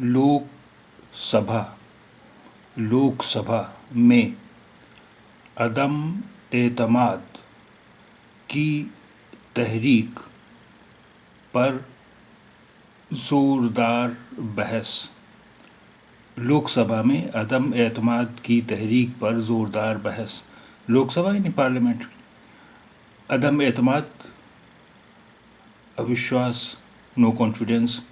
लोकसभा लोकसभा में अदम एतमाद की तहरीक पर ज़ोरदार बहस। लोकसभा में अदम एतमाद की तहरीक पर ज़ोरदार बहस। लोकसभा यानी पार्लियामेंट। अदम एतमाद, अविश्वास, नो कॉन्फिडेंस।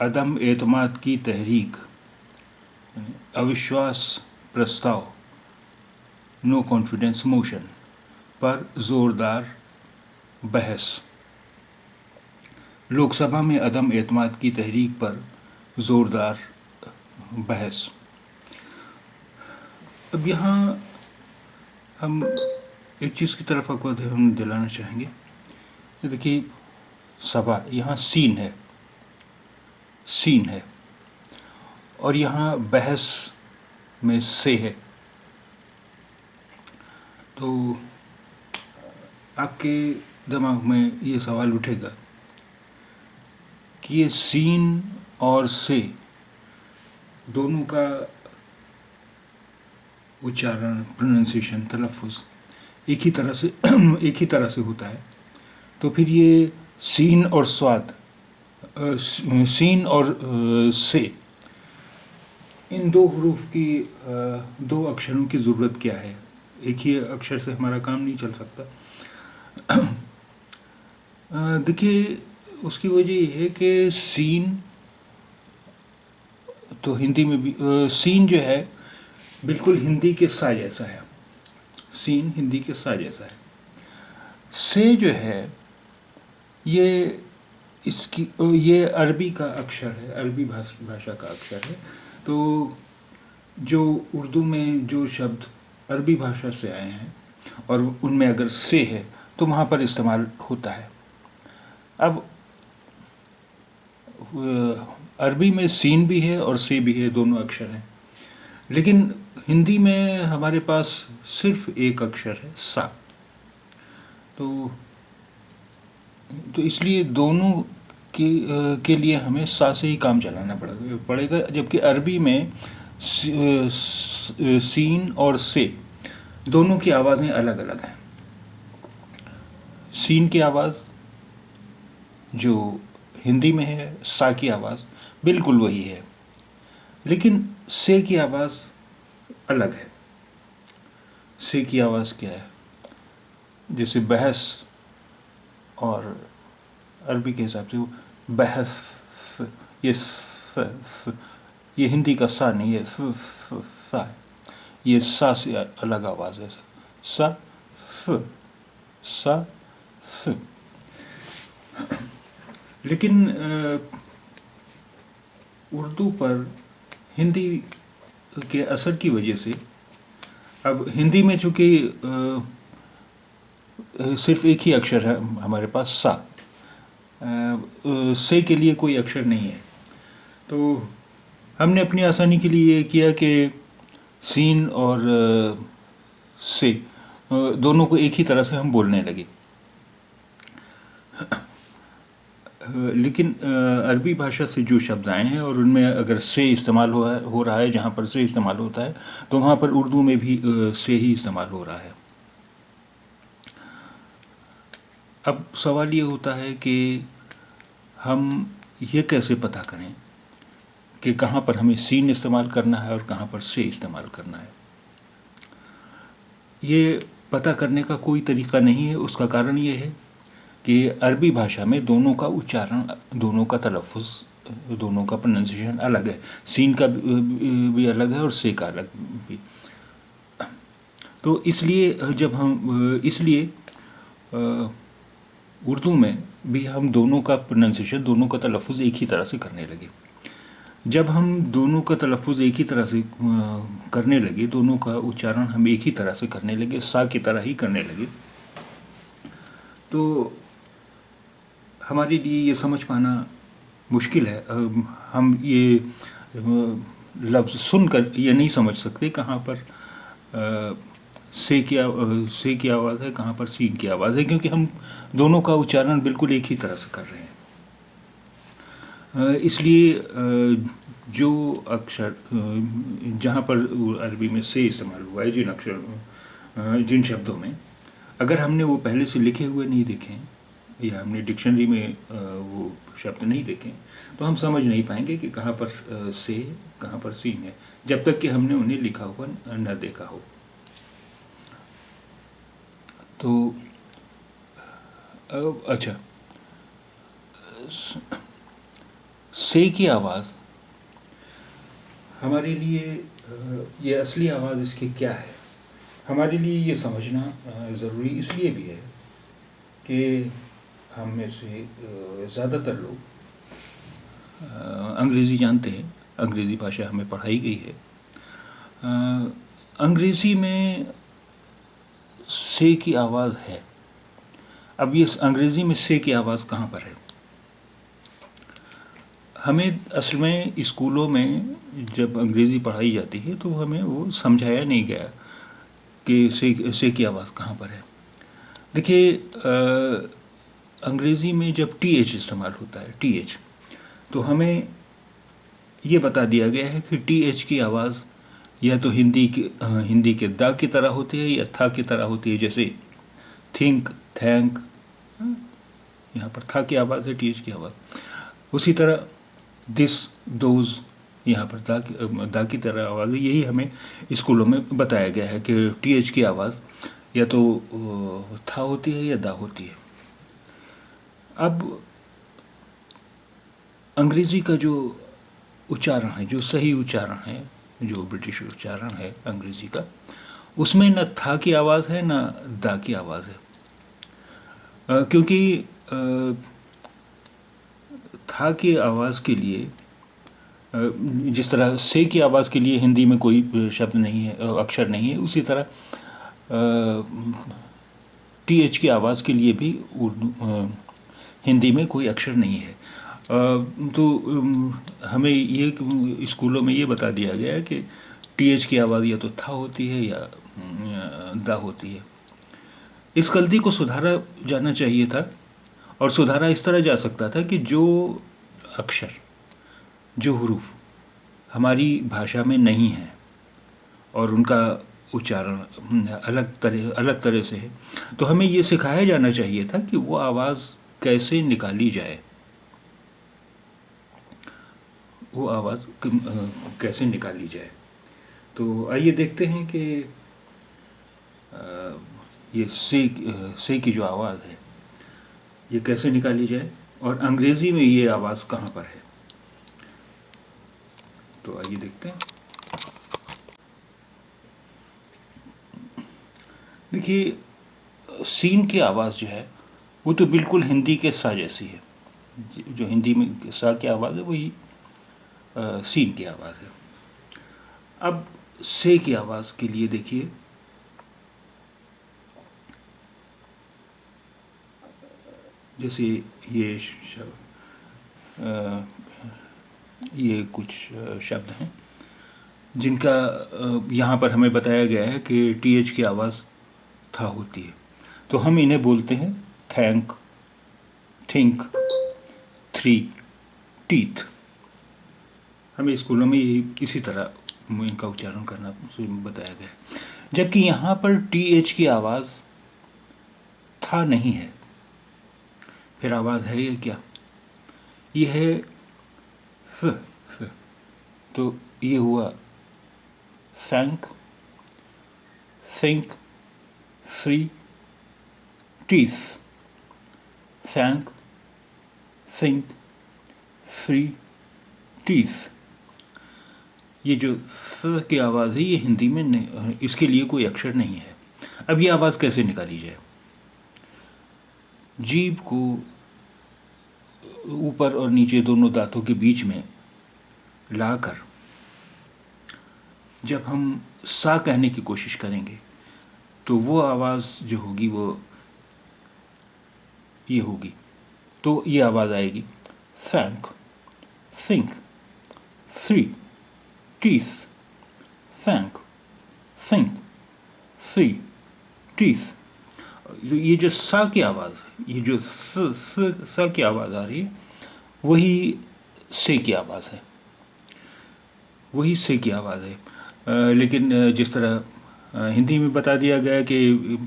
अदम एतमाद की तहरीक, अविश्वास प्रस्ताव, नो कॉन्फिडेंस मोशन पर ज़ोरदार बहस। लोकसभा में अदम एतमाद की तहरीक पर ज़ोरदार बहस। अब यहाँ हम एक चीज़ की तरफ आपको ध्यान दिलाना चाहेंगे। ये देखिए, सभा, यहाँ सीन है और यहाँ बहस में से है। तो आपके दिमाग में ये सवाल उठेगा कि ये सीन और से दोनों का उच्चारण, प्रोनाउंसिएशन, तलफ़ुज़ एक ही तरह से होता है। तो फिर ये सीन और स्वाद, सीन और से, इन दो हरूफ की, दो अक्षरों की ज़रूरत क्या है? एक ही अक्षर से हमारा काम नहीं चल सकता। देखिए, उसकी वजह ये है कि सीन तो हिंदी में भी, सीन जो है बिल्कुल हिंदी के सा जैसा है। सीन हिंदी के सा जैसा है। से जो है ये अरबी का अक्षर है, अरबी भाषा का अक्षर है। तो जो उर्दू में जो शब्द अरबी भाषा से आए हैं और उनमें अगर से है तो वहाँ पर इस्तेमाल होता है। अब अरबी में सीन भी है और से भी है, दोनों अक्षर हैं। लेकिन हिंदी में हमारे पास सिर्फ एक अक्षर है, सा। तो इसलिए दोनों के लिए हमें सा से ही काम चलाना पड़ेगा। जबकि अरबी में सीन और से दोनों की आवाज़ें अलग अलग हैं। सीन की आवाज़ जो हिंदी में है, सा की आवाज़ बिल्कुल वही है, लेकिन से की आवाज़ अलग है। से की आवाज़ क्या है? जैसे बहस, और अरबी के हिसाब से वो बहस, ये हिंदी का सा नहीं है, सा है। ये सा से अलग आवाज़ है। सा स। लेकिन उर्दू पर हिंदी के असर की वजह से, अब हिंदी में चूँकि सिर्फ एक ही अक्षर है हमारे पास, सा, से के लिए कोई अक्षर नहीं है। तो हमने अपनी आसानी के लिए ये किया कि सीन और से दोनों को एक ही तरह से हम बोलने लगे। लेकिन अरबी भाषा से जो शब्द आए हैं और उनमें अगर से इस्तेमाल हो रहा है, जहाँ पर से इस्तेमाल होता है, तो वहाँ पर उर्दू में भी से ही इस्तेमाल हो रहा है। अब सवाल ये होता है कि हम ये कैसे पता करें कि कहाँ पर हमें सीन इस्तेमाल करना है और कहाँ पर से इस्तेमाल करना है। ये पता करने का कोई तरीक़ा नहीं है। उसका कारण ये है कि अरबी भाषा में दोनों का उच्चारण, दोनों का तलफ़ुज़, दोनों का प्रोनाउंसिएशन अलग है। सीन का भी अलग है और से का अलग भी। तो इसलिए उर्दू में भी हम दोनों का प्रोनाउंसिएशन, दोनों का तलफ़ुज़ एक ही तरह से करने लगे। जब हम दोनों का तलफ़ुज़ एक ही तरह से करने लगे, दोनों का उच्चारण हम एक ही तरह से करने लगे, सा की तरह ही करने लगे, तो हमारे लिए ये समझ पाना मुश्किल है। हम ये लफ्ज़ सुनकर ये नहीं समझ सकते कहाँ पर से की आवाज़ है, कहाँ पर सीन की आवाज़ है, क्योंकि हम दोनों का उच्चारण बिल्कुल एक ही तरह से कर रहे हैं। इसलिए जो अक्षर जहाँ पर अरबी में से इस्तेमाल हुआ है, जिन अक्षर जिन शब्दों में, अगर हमने वो पहले से लिखे हुए नहीं देखे या हमने डिक्शनरी में वो शब्द नहीं देखे, तो हम समझ नहीं पाएंगे कि कहाँ पर से, कहाँ पर सीन है, जब तक कि हमने उन्हें लिखा हुआ न देखा हो। तो अच्छा, से की आवाज़ हमारे लिए ये असली आवाज़ इसकी क्या है, हमारे लिए ये समझना ज़रूरी इसलिए भी है कि हम में से ज़्यादातर लोग अंग्रेज़ी जानते हैं, अंग्रेज़ी भाषा हमें पढ़ाई गई है। अंग्रेज़ी में से की आवाज़ है। अब ये अंग्रेज़ी में से की आवाज़ कहाँ पर है? हमें असल में स्कूलों में जब अंग्रेज़ी पढ़ाई जाती है तो हमें वो समझाया नहीं गया कि से की आवाज़ कहाँ पर है। देखिए, अंग्रेज़ी में जब टी एच इस्तेमाल होता है, टी एच, तो हमें ये बता दिया गया है कि टी एच की आवाज़ या तो हिंदी के दा की तरह होती है या था की तरह होती है। जैसे थिंक, थैंक, यहाँ पर था की आवाज़ है, टी एच की आवाज़। उसी तरह दिस, दोज, यहाँ पर दा की तरह आवाज़ है। यही हमें स्कूलों में बताया गया है कि टी एच की आवाज़ या तो था होती है या दा होती है। अब अंग्रेज़ी का जो उच्चारण है, जो सही उच्चारण है, जो ब्रिटिश उच्चारण है अंग्रेज़ी का, उसमें न था की आवाज़ है न दा की आवाज़ है। क्योंकि था की आवाज़ के लिए, जिस तरह से की आवाज़ के लिए हिंदी में कोई शब्द नहीं है, अक्षर नहीं है, उसी तरह टी एच की आवाज़ के लिए भी हिंदी में कोई अक्षर नहीं है। तो हमें ये स्कूलों में ये बता दिया गया है कि टी एच की आवाज़ या तो था होती है या दा होती है। इस गलती को सुधारा जाना चाहिए था, और सुधारा इस तरह जा सकता था कि जो अक्षर, जो हुरूफ हमारी भाषा में नहीं है और उनका उच्चारण अलग तरह से है, तो हमें ये सिखाया जाना चाहिए था कि वो आवाज़ कैसे निकाली जाए, वो आवाज़ कैसे निकाली जाए। तो आइए देखते हैं कि ये से की जो आवाज़ है ये कैसे निकाली जाए और अंग्रेज़ी में ये आवाज़ कहाँ पर है। तो आइए देखते हैं। देखिए, सीन की आवाज़ जो है वो तो बिल्कुल हिंदी के सा जैसी है। जो हिंदी में सा की आवाज़ है वही सीन की आवाज़ है। अब से की आवाज़ के लिए देखिए, जैसे ये कुछ शब्द हैं जिनका यहाँ पर हमें बताया गया है कि टी एच की आवाज़ था होती है। तो हम इन्हें बोलते हैं थैंक, थिंक, थ्री, टीथ। हमें स्कूलों में इसी तरह इनका उच्चारण करना बताया गया है। जबकि यहाँ पर टी एच की आवाज़ था नहीं है, फिर आवाज़ है ये क्या? ये है फ। तो ये हुआ thank, think, free, teeth, thank, think, free, teeth. ये जो स की आवाज़ है ये हिंदी में नहीं, इसके लिए कोई अक्षर नहीं है। अब ये आवाज़ कैसे निकाली जाए? जीभ को ऊपर और नीचे दोनों दांतों के बीच में लाकर जब हम सा कहने की कोशिश करेंगे तो वो आवाज़ जो होगी वो ये होगी। तो ये आवाज़ आएगी thank, think, three, teeth, thank, think, three, teeth. ये जो सा की आवाज़, ये जो स की आवाज़ आ रही है, वही से की आवाज़ है, वही से की आवाज़ है। लेकिन जिस तरह हिंदी में बता दिया गया कि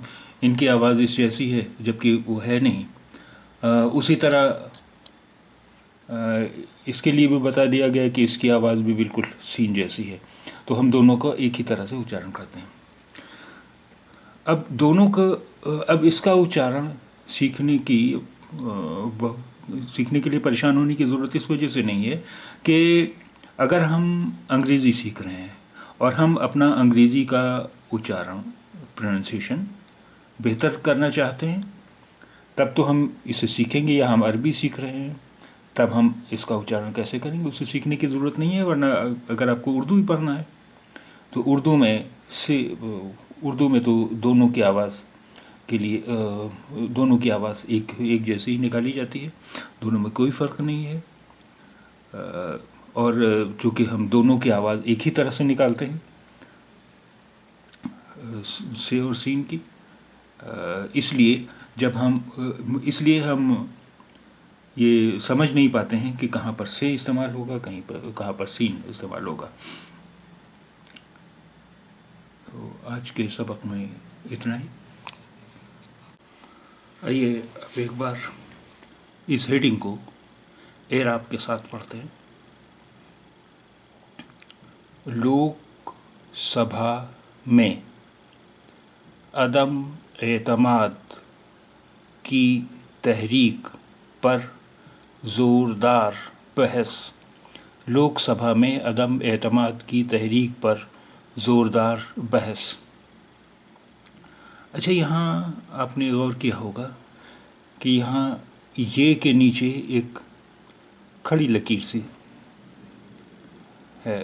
इनकी आवाज़ इस जैसी है, जबकि वो है नहीं, उसी तरह इसके लिए भी बता दिया गया कि इसकी आवाज़ भी बिल्कुल सीन जैसी है। तो हम दोनों का एक ही तरह से उच्चारण करते हैं। अब दोनों का अब इसका उच्चारण सीखने की सीखने के लिए परेशान होने की ज़रूरत इस वजह से नहीं है कि अगर हम अंग्रेज़ी सीख रहे हैं और हम अपना अंग्रेज़ी का उच्चारण, प्रोनाउंसिएशन बेहतर करना चाहते हैं, तब तो हम इसे सीखेंगे। या हम अरबी सीख रहे हैं, तब हम इसका उच्चारण कैसे करेंगे, उसे सीखने की ज़रूरत नहीं है। वरना अगर आपको उर्दू ही पढ़ना है तो उर्दू में तो दोनों की आवाज़ के लिए दोनों की आवाज़ एक जैसे ही निकाली जाती है, दोनों में कोई फ़र्क नहीं है। और चूँकि हम दोनों की आवाज़ एक ही तरह से निकालते हैं, से और सीन की, इसलिए हम ये समझ नहीं पाते हैं कि कहाँ पर से इस्तेमाल होगा, कहाँ पर सीन इस्तेमाल होगा। तो आज के सबक में इतना ही। आइए अब एक बार इस हेडिंग को एराब के साथ पढ़ते हैं। लोक सभा में अदम एतमाद की तहरीक पर ज़ोरदार बहस। लोकसभा में अदम एतमाद की तहरीक पर ज़ोरदार बहस। अच्छा, यहाँ आपने गौर किया होगा कि यहाँ ये के नीचे एक खड़ी लकीर सी है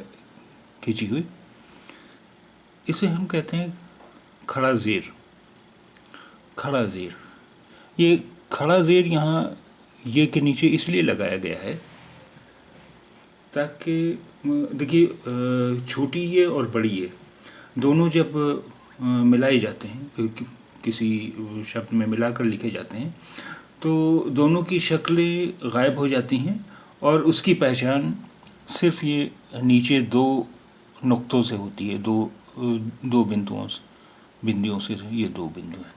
खींची हुई, इसे हम कहते हैं खड़ा ज़ेर। खड़ा ज़ेर, ये खड़ा ज़ेर यहाँ ये के नीचे इसलिए लगाया गया है ताकि देखिए, छोटी ये और बड़ी ये दोनों जब मिलाए जाते हैं, किसी शब्द में मिलाकर लिखे जाते हैं, तो दोनों की शक्लें गायब हो जाती हैं और उसकी पहचान सिर्फ ये नीचे दो नुक्तों से होती है, दो बिंदुओं से। ये दो बिंदु हैं,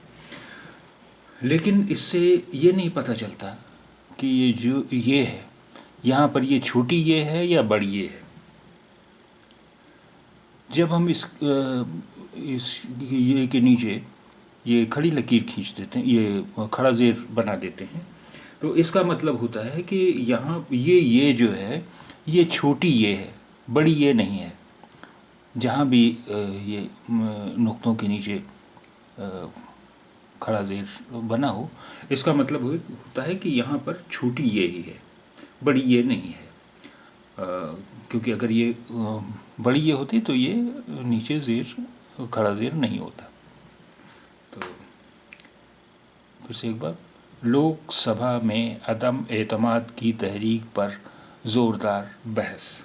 लेकिन इससे ये नहीं पता चलता कि ये जो ये है यहाँ पर, ये छोटी ये है या बड़ी ये है। जब हम इस ये के नीचे ये खड़ी लकीर खींच देते हैं, ये खड़ा ज़ेर बना देते हैं, तो इसका मतलब होता है कि यहाँ ये जो है ये छोटी ये है, बड़ी ये नहीं है। जहाँ भी ये नुक्तों के नीचे खड़ा ज़ेर बना हो, इसका मतलब होता है कि यहाँ पर छोटी ये ही है, बड़ी ये नहीं है। क्योंकि अगर ये बड़ी ये होती तो ये नीचे ज़ेर, खड़ा ज़ेर नहीं होता। तो फिर से एक बार, लोकसभा में अदम एतमाद की तहरीक पर ज़ोरदार बहस।